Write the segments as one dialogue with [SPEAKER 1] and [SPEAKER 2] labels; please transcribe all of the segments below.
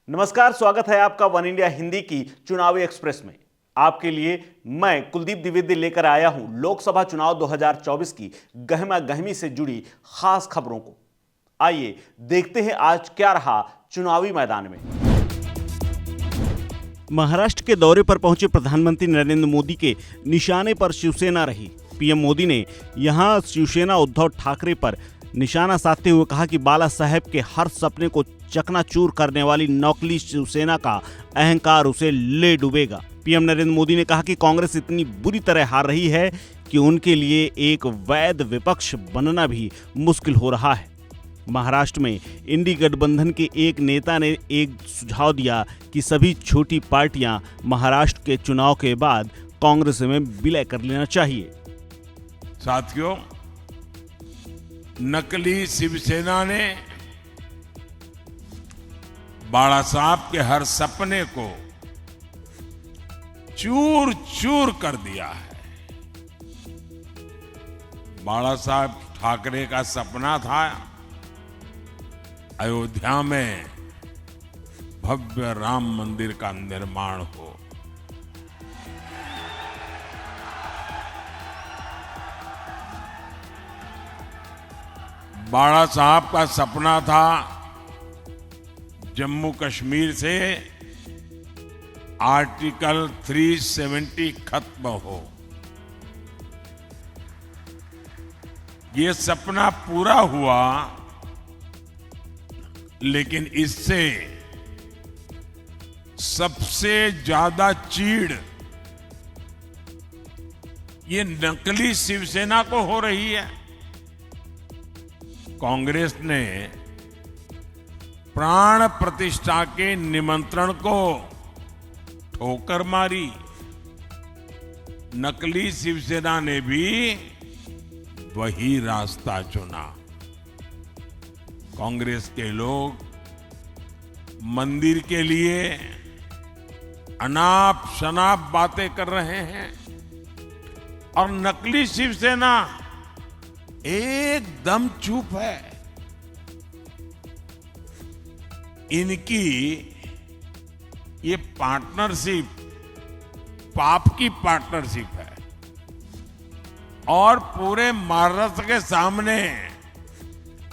[SPEAKER 1] नमस्कार, स्वागत है आपका वन इंडिया हिंदी की चुनावी एक्सप्रेस में। आपके लिए मैं कुलदीप द्विवेदी लेकर आया हूं लोकसभा चुनाव 2024 की गहमा गहमी से जुड़ी खास खबरों को। आइए देखते हैं आज क्या रहा चुनावी मैदान में। महाराष्ट्र के दौरे पर पहुंचे प्रधानमंत्री नरेंद्र मोदी के निशाने पर शिवसेना रही। पीएम मोदी ने यहां शिवसेना उद्धव ठाकरे पर निशाना साधते हुए कहा कि बाला साहेब के हर सपने को चकनाचूर करने वाली नकली शिवसेना का अहंकार उसे ले डूबेगा। पीएम नरेंद्र मोदी ने कहा कि कांग्रेस इतनी बुरी तरह हार रही है कि उनके लिए एक वैध विपक्ष बनना भी मुश्किल हो रहा है। महाराष्ट्र में इंडी गठबंधन के एक नेता ने एक सुझाव दिया कि सभी छोटी पार्टियां महाराष्ट्र के चुनाव के बाद कांग्रेस में विलय कर लेना चाहिए।
[SPEAKER 2] साथियों, नकली शिवसेना ने बाला साहब के हर सपने को चूर चूर कर दिया है। बाला साहब ठाकरे का सपना था अयोध्या में भव्य राम मंदिर का निर्माण हो। बाला साहब का सपना था जम्मू कश्मीर से आर्टिकल 370 खत्म हो। ये सपना पूरा हुआ, लेकिन इससे सबसे ज्यादा चीड़ ये नकली शिवसेना को हो रही है। कांग्रेस ने प्राण प्रतिष्ठा के निमंत्रण को ठोकर मारी। नकली शिवसेना ने भी वही रास्ता चुना। कांग्रेस के लोग मंदिर के लिए अनाप शनाप बातें कर रहे हैं और नकली शिवसेना एकदम चुप है। इनकी ये पार्टनरशिप पाप की पार्टनरशिप है और पूरे महाराष्ट्र के सामने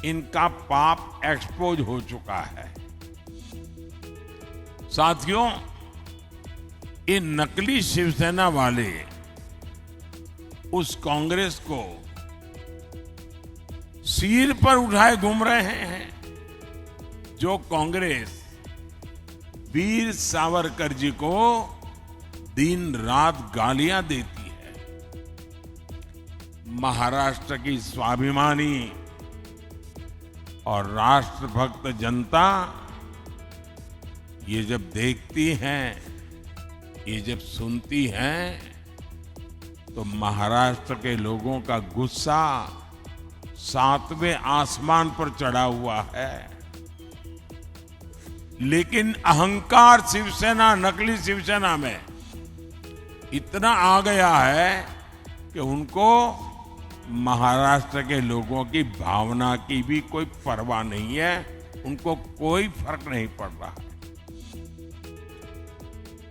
[SPEAKER 2] इनका पाप एक्सपोज हो चुका है। साथियों, ये नकली शिवसेना वाले उस कांग्रेस को सिर पर उठाए घूम रहे हैं जो कांग्रेस वीर सावरकर जी को दिन रात गालियां देती है। महाराष्ट्र की स्वाभिमानी और राष्ट्रभक्त जनता ये जब देखती हैं, ये जब सुनती हैं, तो महाराष्ट्र के लोगों का गुस्सा 7वें आसमान पर चढ़ा हुआ है। लेकिन अहंकार शिवसेना, नकली शिवसेना में इतना आ गया है कि उनको महाराष्ट्र के लोगों की भावना की भी कोई परवाह नहीं है। उनको कोई फर्क नहीं पड़ रहा है।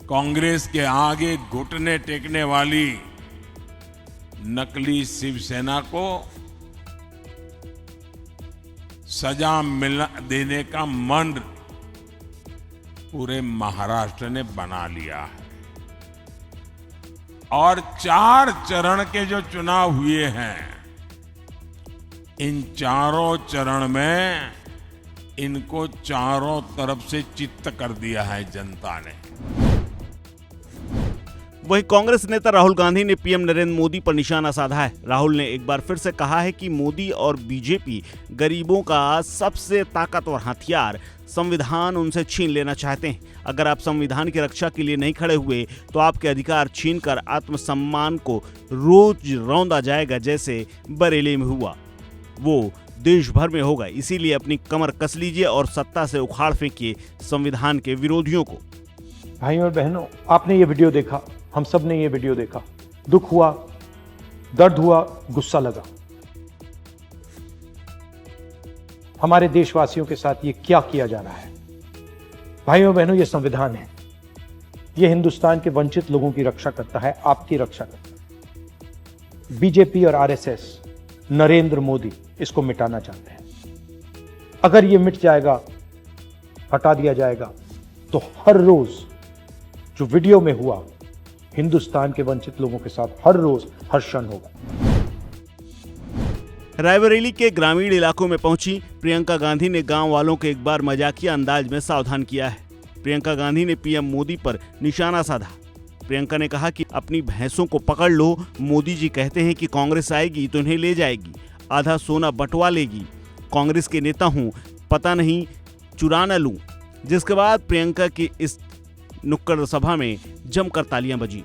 [SPEAKER 2] कांग्रेस के आगे घुटने टेकने वाली नकली शिवसेना को सजा देने का मन पूरे महाराष्ट्र ने बना लिया है और 4 चरण के जो चुनाव हुए हैं, इन चारों चरण में इनको चारों तरफ से चित्त कर दिया है जनता ने।
[SPEAKER 1] वहीं कांग्रेस नेता राहुल गांधी ने पीएम नरेंद्र मोदी पर निशाना साधा है। राहुल ने एक बार फिर से कहा है कि मोदी और बीजेपी गरीबों का सबसे ताकतवर हथियार संविधान उनसे छीन लेना चाहते हैं। अगर आप संविधान की रक्षा के लिए नहीं खड़े हुए तो आपके अधिकार छीनकर आत्मसम्मान को रोज रौंदा जाएगा, जैसे बरेली में हुआ वो देश भर में होगा। इसीलिए अपनी कमर कस लीजिए और सत्ता से उखाड़ फेंकिए संविधान के विरोधियों को।
[SPEAKER 3] भाइयों और बहनों, आपने ये वीडियो देखा, हम सब ने ये वीडियो देखा। दुख हुआ, दर्द हुआ, गुस्सा लगा। हमारे देशवासियों के साथ ये क्या किया जा रहा है। भाइयों बहनों, ये संविधान है, ये हिंदुस्तान के वंचित लोगों की रक्षा करता है, आपकी रक्षा करता है। बीजेपी और आरएसएस, नरेंद्र मोदी इसको मिटाना चाहते हैं। अगर ये मिट जाएगा, हटा दिया जाएगा, तो हर रोज जो वीडियो में हुआ हिंदुस्तान के वंचित लोगों के साथ हर रोज हर क्षण होगा।
[SPEAKER 1] रायबरेली के ग्रामीण इलाकों में पहुंची प्रियंका गांधी ने गांव वालों को एक बार मजाकिया अंदाज में सावधान किया है। प्रियंका गांधी ने पीएम मोदी पर निशाना साधा। प्रियंका ने कहा कि अपनी भैंसों को पकड़ लो, मोदी जी कहते हैं कि कांग्रेस आएगी तो इन्हें ले जाएगी, आधा सोना बंटवा लेगी, कांग्रेस के नेता हूं, पता नहीं चुरा न लूं। जिसके बाद प्रियंका की इस नुक्कड़ सभा में जमकर तालियां बजी।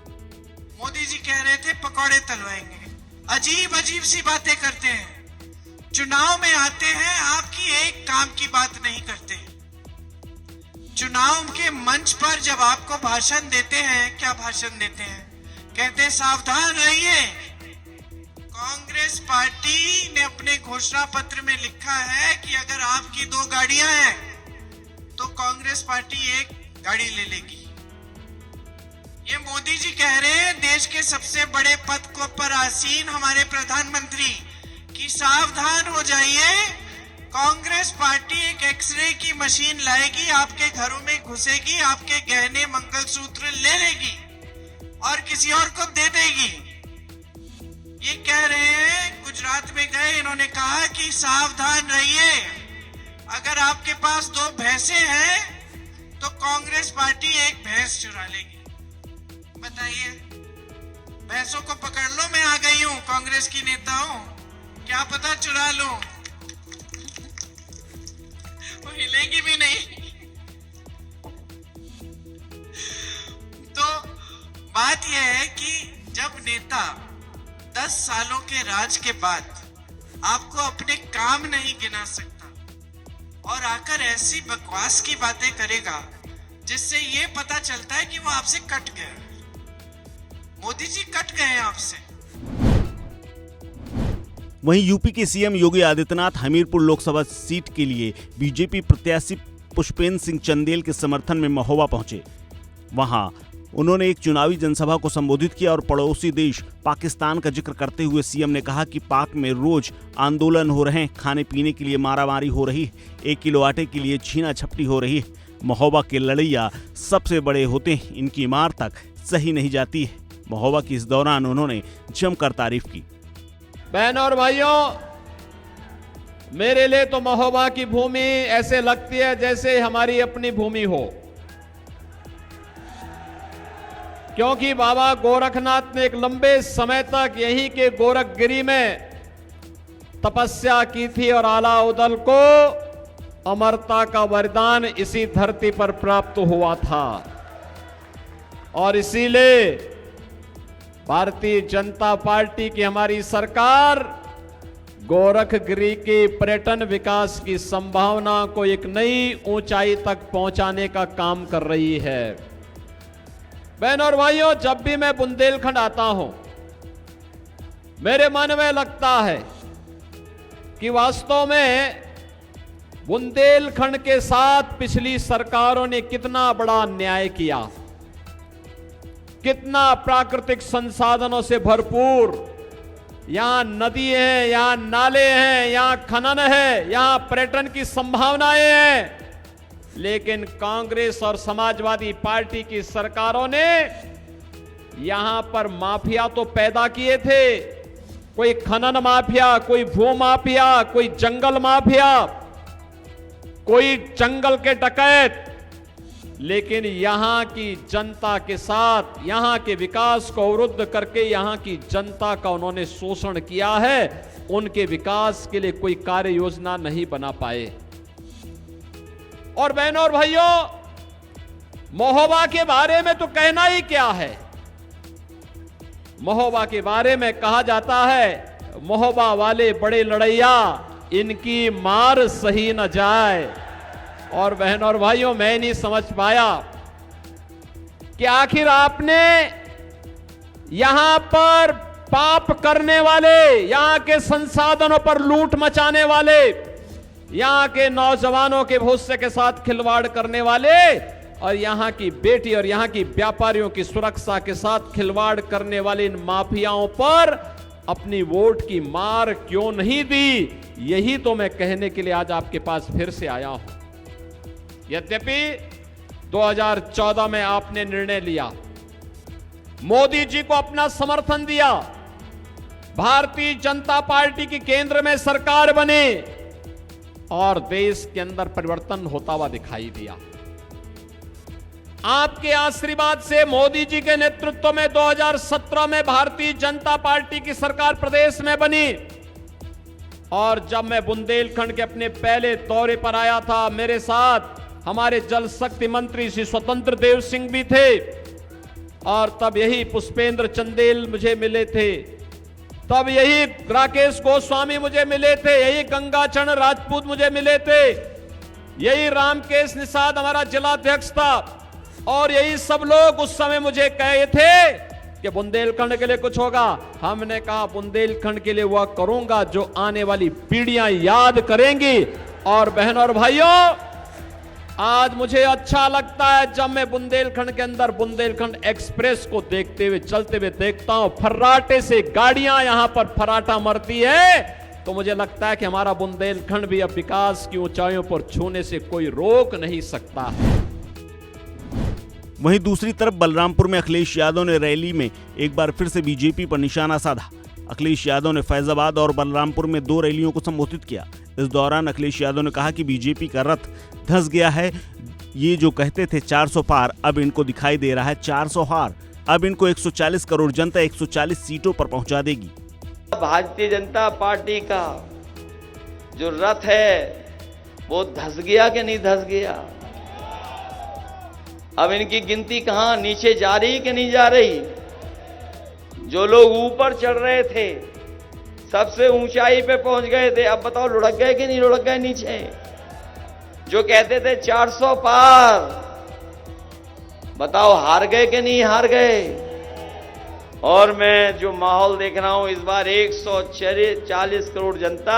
[SPEAKER 4] मोदी जी कह रहे थे पकौड़े तलवाएंगे, अजीब अजीब सी बातें करते हैं, चुनाव में आते हैं आपकी एक काम की बात नहीं करते। चुनाव के मंच पर जब आपको भाषण देते हैं, क्या भाषण देते हैं? कहते हैं सावधान रहिए। कांग्रेस पार्टी ने अपने घोषणा पत्र में लिखा है कि अगर आपकी 2 गाड़ियां हैं तो कांग्रेस पार्टी 1 गाड़ी ले लेगी। ये मोदी जी कह रहे हैं देश के सबसे बड़े पद को पर आसीन हमारे प्रधानमंत्री कि सावधान हो जाइए, कांग्रेस पार्टी एक एक्सरे की मशीन लाएगी, आपके घरों में घुसेगी, आपके गहने मंगलसूत्र ले लेगी और किसी और को दे देगी। ये कह रहे हैं, गुजरात में गए, इन्होंने कहा कि सावधान रहिए, अगर आपके पास 2 भैंसे हैं तो कांग्रेस पार्टी 1 भैंस चुरा लेगी। बताइए, भैंसों को पकड़ लो, मैं आ गई हूं, कांग्रेस की नेता हूं, क्या पता चुरा लूं, वो हिलेगी भी नहीं। तो बात यह है कि जब नेता 10 सालों के राज के बाद आपको अपने काम नहीं गिना सकता और आकर ऐसी बकवास की बातें करेगा जिससे ये पता चलता है कि वो आपसे कट गया। मोदी जी कट गए आपसे।
[SPEAKER 1] वहीं यूपी के सीएम योगी आदित्यनाथ हमीरपुर लोकसभा सीट के लिए बीजेपी प्रत्याशी पुष्पेंद्र सिंह चंदेल के समर्थन में महोबा पहुंचे। वहां उन्होंने एक चुनावी जनसभा को संबोधित किया और पड़ोसी देश पाकिस्तान का जिक्र करते हुए सीएम ने कहा कि पाक में रोज आंदोलन हो रहे हैं, खाने पीने के लिए मारामारी हो रही है, 1 किलो आटे के लिए छीना झपटी हो रही है। महोबा के लड़ैया सबसे बड़े होते हैं, इनकी मार तक सही नहीं जाती है। महोबा की इस दौरान उन्होंने जमकर तारीफ की।
[SPEAKER 5] बहनों और भाइयों, मेरे लिए तो महोबा की भूमि ऐसे लगती है जैसे हमारी अपनी भूमि हो, क्योंकि बाबा गोरखनाथ ने एक लंबे समय तक यहीं के गोरखगिरी में तपस्या की थी और आला उदल को अमरता का वरदान इसी धरती पर प्राप्त हुआ था। और इसीलिए भारतीय जनता पार्टी की हमारी सरकार गोरखगिरी के पर्यटन विकास की संभावना को एक नई ऊंचाई तक पहुंचाने का काम कर रही है। बहनों और भाइयों, जब भी मैं बुंदेलखंड आता हूं, मेरे मन में लगता है कि वास्तव में बुंदेलखंड के साथ पिछली सरकारों ने कितना बड़ा अन्याय किया, कितना प्राकृतिक संसाधनों से भरपूर, यहां नदी है, यहां नाले हैं, यहां खनन है, यहां पर्यटन की संभावनाएं हैं, लेकिन कांग्रेस और समाजवादी पार्टी की सरकारों ने यहां पर माफिया तो पैदा किए थे, कोई खनन माफिया, कोई भू माफिया, कोई जंगल माफिया, कोई जंगल के डकैत, लेकिन यहां की जनता के साथ यहां के विकास को अवरुद्ध करके यहां की जनता का उन्होंने शोषण किया है। उनके विकास के लिए कोई कार्य योजना नहीं बना पाए। और बहनों और भाइयों, महोबा के बारे में तो कहना ही क्या है। महोबा के बारे में कहा जाता है, महोबा वाले बड़े लड़ैया, इनकी मार सही न जाए। और बहनों और भाइयों, मैं नहीं समझ पाया कि आखिर आपने यहां पर पाप करने वाले, यहां के संसाधनों पर लूट मचाने वाले, यहां के नौजवानों के भविष्य के साथ खिलवाड़ करने वाले और यहां की बेटी और यहां की व्यापारियों की सुरक्षा के साथ खिलवाड़ करने वाले इन माफियाओं पर अपनी वोट की मार क्यों नहीं दी, यही तो मैं कहने के लिए आज आपके पास फिर से आया हूं। यद्यपि 2014 में आपने निर्णय लिया, मोदी जी को अपना समर्थन दिया, भारतीय जनता पार्टी की केंद्र में सरकार बने और देश के अंदर परिवर्तन होता हुआ दिखाई दिया। आपके आशीर्वाद से मोदी जी के नेतृत्व में 2017 में भारतीय जनता पार्टी की सरकार प्रदेश में बनी और जब मैं बुंदेलखंड के अपने पहले दौरे पर आया था, मेरे साथ हमारे जल शक्ति मंत्री श्री स्वतंत्र देव सिंह भी थे और तब यही पुष्पेंद्र चंदेल मुझे मिले थे, तब यही राकेश गोस्वामी मुझे मिले थे, यही गंगाचरण राजपूत मुझे मिले थे, यही रामकेश निषाद हमारा जिलाध्यक्ष था और यही सब लोग उस समय मुझे कहे थे कि बुंदेलखंड के लिए कुछ होगा। हमने कहा बुंदेलखंड के लिए वह करूंगा जो आने वाली पीढ़ियां याद करेंगी। और बहनों और भाइयों, आज मुझे अच्छा लगता है जब मैं बुंदेलखंड के अंदर बुंदेलखंड एक्सप्रेस को देखते हुए चलते हुए देखता हूं, फर्राटे से गाड़ियां यहां पर फर्राटा मरती है, तो मुझे लगता है कि हमारा बुंदेलखंड भी अब विकास की ऊंचाइयों पर छूने से कोई रोक नहीं सकता है।
[SPEAKER 1] वहीं दूसरी तरफ बलरामपुर में अखिलेश यादव ने रैली में एक बार फिर से बीजेपी पर निशाना साधा। अखिलेश यादव ने फैजाबाद और बलरामपुर में 2 रैलियों को संबोधित किया। इस दौरान अखिलेश यादव ने कहा कि बीजेपी का रथ धंस गया है। ये जो कहते थे 400 पार, अब इनको दिखाई दे रहा है 400 हार। अब इनको 140 करोड़ जनता 140 सीटों पर पहुंचा देगी।
[SPEAKER 6] भारतीय जनता पार्टी का जो रथ है वो धंस गया कि नहीं धंस गया? अब इनकी गिनती कहां, नीचे जा रही कि नहीं जा रही? जो लोग ऊपर चढ़ रहे थे, सबसे ऊंचाई पे पहुंच गए थे, अब बताओ लुढ़क गए कि नहीं लुढ़क गए नीचे? जो कहते थे 400 पार, बताओ हार गए कि नहीं हार गए? और मैं जो माहौल देख रहा हूं, इस बार 140 करोड़ जनता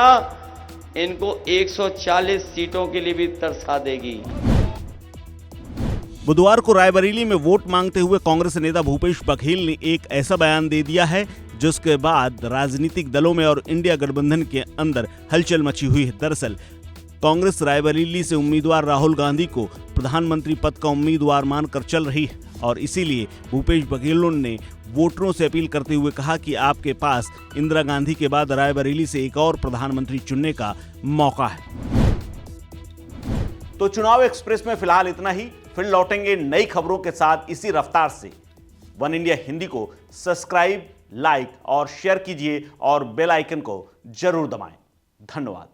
[SPEAKER 6] इनको 140 सीटों के लिए भी तरसा देगी।
[SPEAKER 1] बुधवार को रायबरेली में वोट मांगते हुए कांग्रेस नेता भूपेश बघेल ने एक ऐसा बयान दे दिया है जिसके बाद राजनीतिक दलों में और इंडिया गठबंधन के अंदर हलचल मची हुई है। दरअसल कांग्रेस रायबरेली से उम्मीदवार राहुल गांधी को प्रधानमंत्री पद का उम्मीदवार मानकर चल रही है और इसीलिए भूपेश बघेल ने वोटरों से अपील करते हुए कहा कि आपके पास इंदिरा गांधी के बाद रायबरेली से एक और प्रधानमंत्री चुनने का मौका है। तो चुनाव एक्सप्रेस में फिलहाल इतना ही। फिर लौटेंगे नई खबरों के साथ इसी रफ्तार से। वन इंडिया हिंदी को सब्सक्राइब, लाइक और शेयर कीजिए और बेल आइकन को जरूर दबाएं। धन्यवाद।